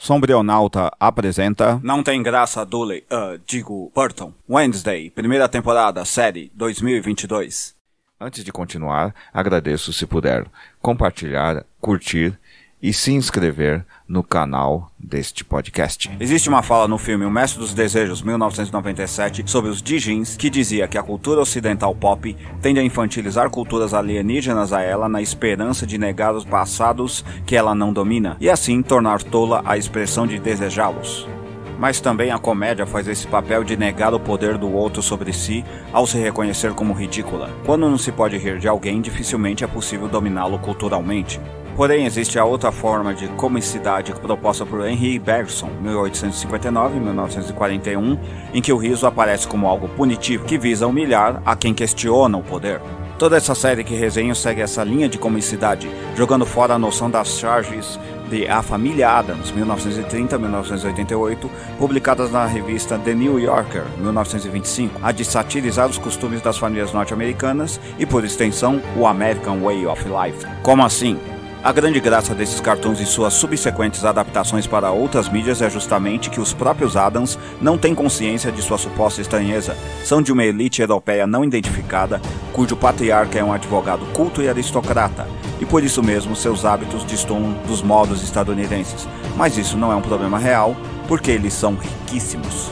Sombrionauta apresenta Não Tem Graça Burton. Wednesday, primeira temporada, série 2022. Antes de continuar, agradeço se puder compartilhar, curtir e se inscrever no canal deste podcast. Existe uma fala no filme O Mestre dos Desejos, 1997, sobre os Djinns, que dizia que a cultura ocidental pop tende a infantilizar culturas alienígenas a ela na esperança de negar os passados que ela não domina, e assim tornar tola a expressão de desejá-los. Mas também a comédia faz esse papel de negar o poder do outro sobre si ao se reconhecer como ridícula. Quando não se pode rir de alguém, dificilmente é possível dominá-lo culturalmente. Porém, existe a outra forma de comicidade proposta por Henry Bergson, 1859-1941, em que o riso aparece como algo punitivo, que visa humilhar a quem questiona o poder. Toda essa série que resenho segue essa linha de comicidade, jogando fora a noção das charges de A Família Addams, 1930-1988, publicadas na revista The New Yorker, 1925, a de satirizar os costumes das famílias norte-americanas e, por extensão, o American Way of Life. Como assim? A grande graça desses cartoons e suas subsequentes adaptações para outras mídias é justamente que os próprios Addams não têm consciência de sua suposta estranheza. São de uma elite europeia não identificada, cujo patriarca é um advogado culto e aristocrata, e por isso mesmo seus hábitos destoam dos modos estadunidenses. Mas isso não é um problema real, porque eles são riquíssimos.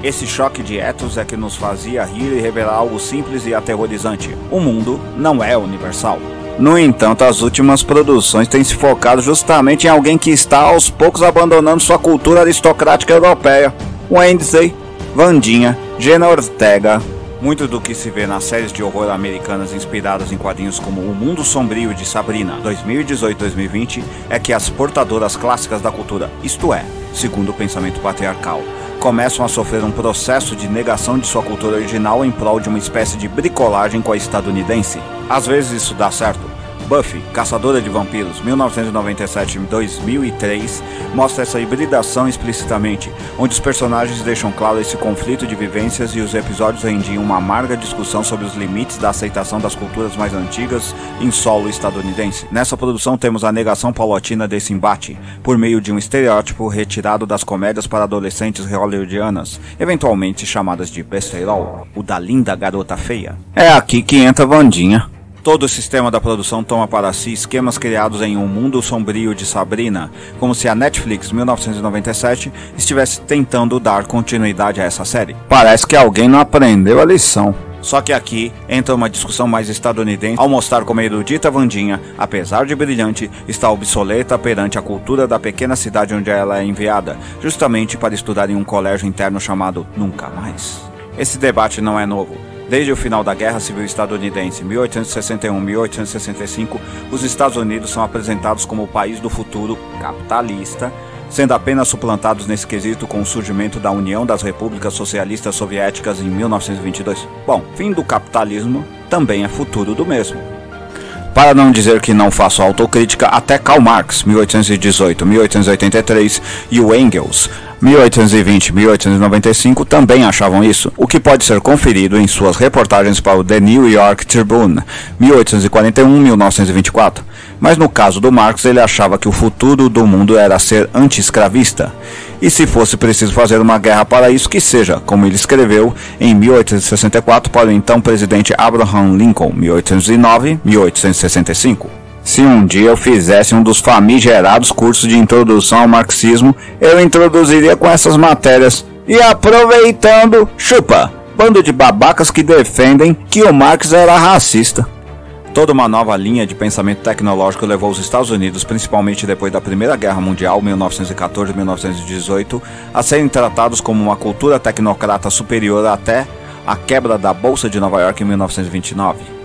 Esse choque de ethos é que nos fazia rir e revelar algo simples e aterrorizante. O mundo não é universal. No entanto, as últimas produções têm se focado justamente em alguém que está aos poucos abandonando sua cultura aristocrática europeia. Wednesday, Wandinha, Jenna Ortega. Muito do que se vê nas séries de horror americanas inspiradas em quadrinhos como O Mundo Sombrio de Sabrina, 2018-2020, é que as portadoras clássicas da cultura, isto é, segundo o pensamento patriarcal, começam a sofrer um processo de negação de sua cultura original em prol de uma espécie de bricolagem com a estadunidense. Às vezes isso dá certo. Buffy, Caçadora de Vampiros, 1997-2003, mostra essa hibridação explicitamente, onde os personagens deixam claro esse conflito de vivências e os episódios rendiam uma amarga discussão sobre os limites da aceitação das culturas mais antigas em solo estadunidense. Nessa produção temos a negação paulatina desse embate, por meio de um estereótipo retirado das comédias para adolescentes hollywoodianas, eventualmente chamadas de besterol, o da linda garota feia. É aqui que entra Wandinha. Todo o sistema da produção toma para si esquemas criados em Um Mundo Sombrio de Sabrina, como se a Netflix, 1997, estivesse tentando dar continuidade a essa série. Parece que alguém não aprendeu a lição. Só que aqui entra uma discussão mais estadunidense ao mostrar como a erudita Wandinha, apesar de brilhante, está obsoleta perante a cultura da pequena cidade onde ela é enviada, justamente para estudar em um colégio interno chamado Nunca Mais. Esse debate não é novo. Desde o final da Guerra Civil Estadunidense, 1861-1865, os Estados Unidos são apresentados como o país do futuro capitalista, sendo apenas suplantados nesse quesito com o surgimento da União das Repúblicas Socialistas Soviéticas em 1922. Bom, fim do capitalismo também é futuro do mesmo. Para não dizer que não faço autocrítica, até Karl Marx, 1818-1883, e o Engels, 1820-1895, também achavam isso, o que pode ser conferido em suas reportagens para o The New York Tribune, 1841-1924. Mas no caso do Marx, ele achava que o futuro do mundo era ser anti-escravista. E se fosse preciso fazer uma guerra para isso, que seja, como ele escreveu em 1864 para o então presidente Abraham Lincoln, 1809-1865. Se um dia eu fizesse um dos famigerados cursos de introdução ao marxismo, eu introduziria com essas matérias. E aproveitando, chupa, bando de babacas que defendem que o Marx era racista. Toda uma nova linha de pensamento tecnológico levou os Estados Unidos, principalmente depois da Primeira Guerra Mundial, 1914-1918, a serem tratados como uma cultura tecnocrata superior até a quebra da Bolsa de Nova York em 1929.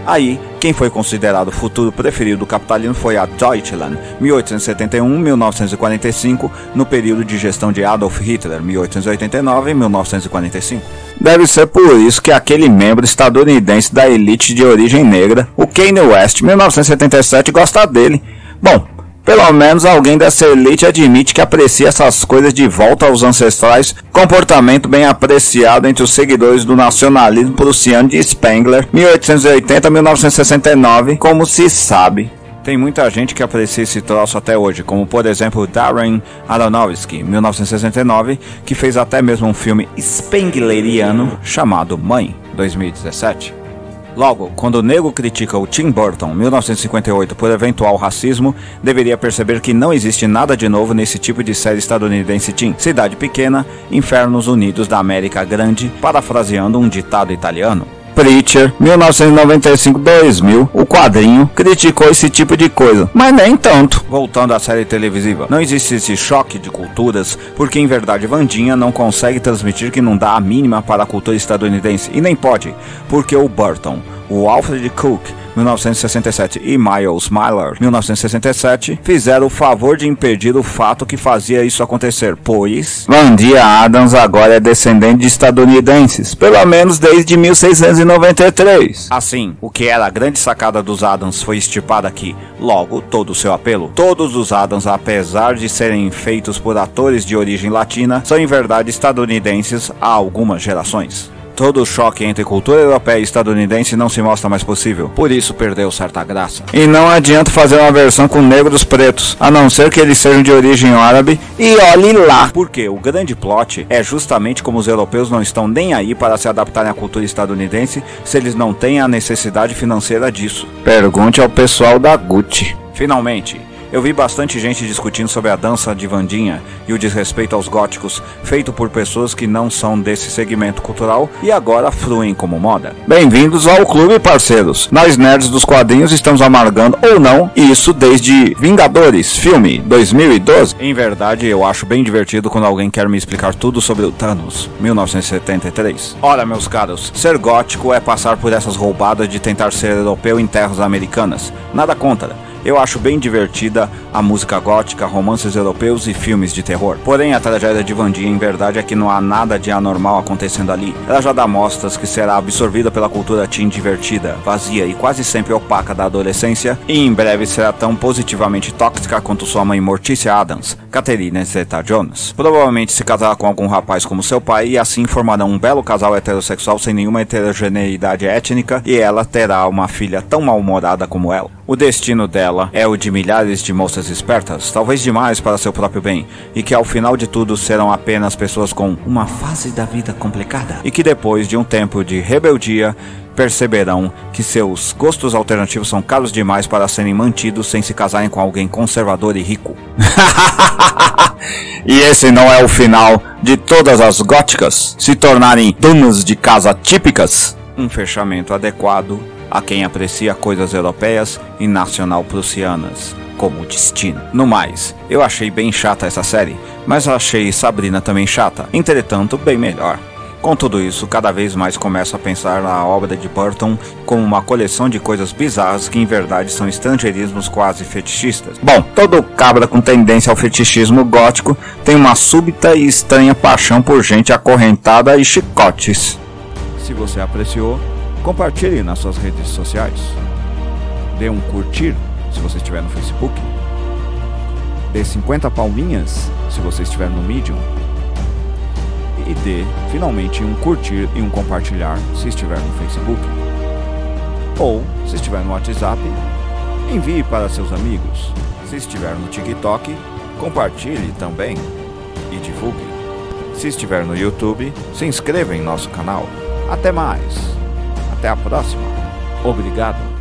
Aí, quem foi considerado o futuro preferido do capitalismo foi a Deutschland, 1871-1945, no período de gestão de Adolf Hitler, 1889-1945. Deve ser por isso que aquele membro estadunidense da elite de origem negra, o Kanye West, 1977, gosta dele. Bom, pelo menos alguém dessa elite admite que aprecia essas coisas de volta aos ancestrais, comportamento bem apreciado entre os seguidores do nacionalismo prussiano de Spengler, 1880-1969, como se sabe. Tem muita gente que aprecia esse troço até hoje, como por exemplo Darren Aronofsky, 1969, que fez até mesmo um filme spengleriano chamado Mãe, 2017. Logo, quando o nego critica o Tim Burton, 1958, por eventual racismo, deveria perceber que não existe nada de novo nesse tipo de série estadunidense teen. Cidade pequena, Infernos Unidos da América Grande, parafraseando um ditado italiano. Preacher, 1995-2000, o quadrinho, criticou esse tipo de coisa, mas nem tanto. Voltando à série televisiva, não existe esse choque de culturas, porque em verdade Wandinha não consegue transmitir que não dá a mínima para a cultura estadunidense, e nem pode, porque o Burton, o Alfred Cook, 1967, e Miles Millar, 1967, fizeram o favor de impedir o fato que fazia isso acontecer, pois Wandinha Adams agora é descendente de estadunidenses, pelo menos desde 1693. Assim, o que era a grande sacada dos Adams foi extirpado aqui, logo todo o seu apelo. Todos os Adams, apesar de serem feitos por atores de origem latina, são em verdade estadunidenses há algumas gerações. Todo o choque entre cultura europeia e estadunidense não se mostra mais possível, por isso perdeu certa graça. E não adianta fazer uma versão com negros pretos, a não ser que eles sejam de origem árabe, e olhe lá! Porque o grande plot é justamente como os europeus não estão nem aí para se adaptarem à cultura estadunidense se eles não têm a necessidade financeira disso. Pergunte ao pessoal da Gucci. Finalmente, eu vi bastante gente discutindo sobre a dança de Wandinha e o desrespeito aos góticos, feito por pessoas que não são desse segmento cultural e agora fruem como moda. Bem-vindos ao clube, parceiros! Nós nerds dos quadrinhos estamos amargando, ou não, isso desde Vingadores, filme, 2012. Em verdade, eu acho bem divertido quando alguém quer me explicar tudo sobre o Thanos, 1973. Ora, meus caros, ser gótico é passar por essas roubadas de tentar ser europeu em terras americanas. Nada contra. Eu acho bem divertida a música gótica, romances europeus e filmes de terror. Porém, a tragédia de Wandinha em verdade é que não há nada de anormal acontecendo ali. Ela já dá mostras que será absorvida pela cultura teen divertida, vazia e quase sempre opaca da adolescência, e em breve será tão positivamente tóxica quanto sua mãe Morticia Adams, Catherine Zeta-Jones. Provavelmente se casará com algum rapaz como seu pai e assim formarão um belo casal heterossexual sem nenhuma heterogeneidade étnica, e ela terá uma filha tão mal-humorada como ela. O destino dela é o de milhares de moças espertas, talvez demais para seu próprio bem, e que ao final de tudo serão apenas pessoas com uma fase da vida complicada, e que depois de um tempo de rebeldia, perceberão que seus gostos alternativos são caros demais para serem mantidos sem se casarem com alguém conservador e rico. E esse não é o final de todas as góticas se tornarem donas de casa típicas. Um fechamento adequado a quem aprecia coisas europeias e nacional-prussianas, como o destino. No mais, eu achei bem chata essa série, mas achei Sabrina também chata, entretanto bem melhor. Com tudo isso, cada vez mais começo a pensar na obra de Burton como uma coleção de coisas bizarras que em verdade são estrangeirismos quase fetichistas. Bom, todo cabra com tendência ao fetichismo gótico tem uma súbita e estranha paixão por gente acorrentada e chicotes. Se você apreciou, compartilhe nas suas redes sociais. Dê um curtir se você estiver no Facebook. Dê 50 palminhas se você estiver no Medium. E dê finalmente um curtir e um compartilhar se estiver no Facebook. Ou, se estiver no WhatsApp, envie para seus amigos. Se estiver no TikTok, compartilhe também e divulgue. Se estiver no YouTube, se inscreva em nosso canal. Até mais! Até a próxima. Obrigado.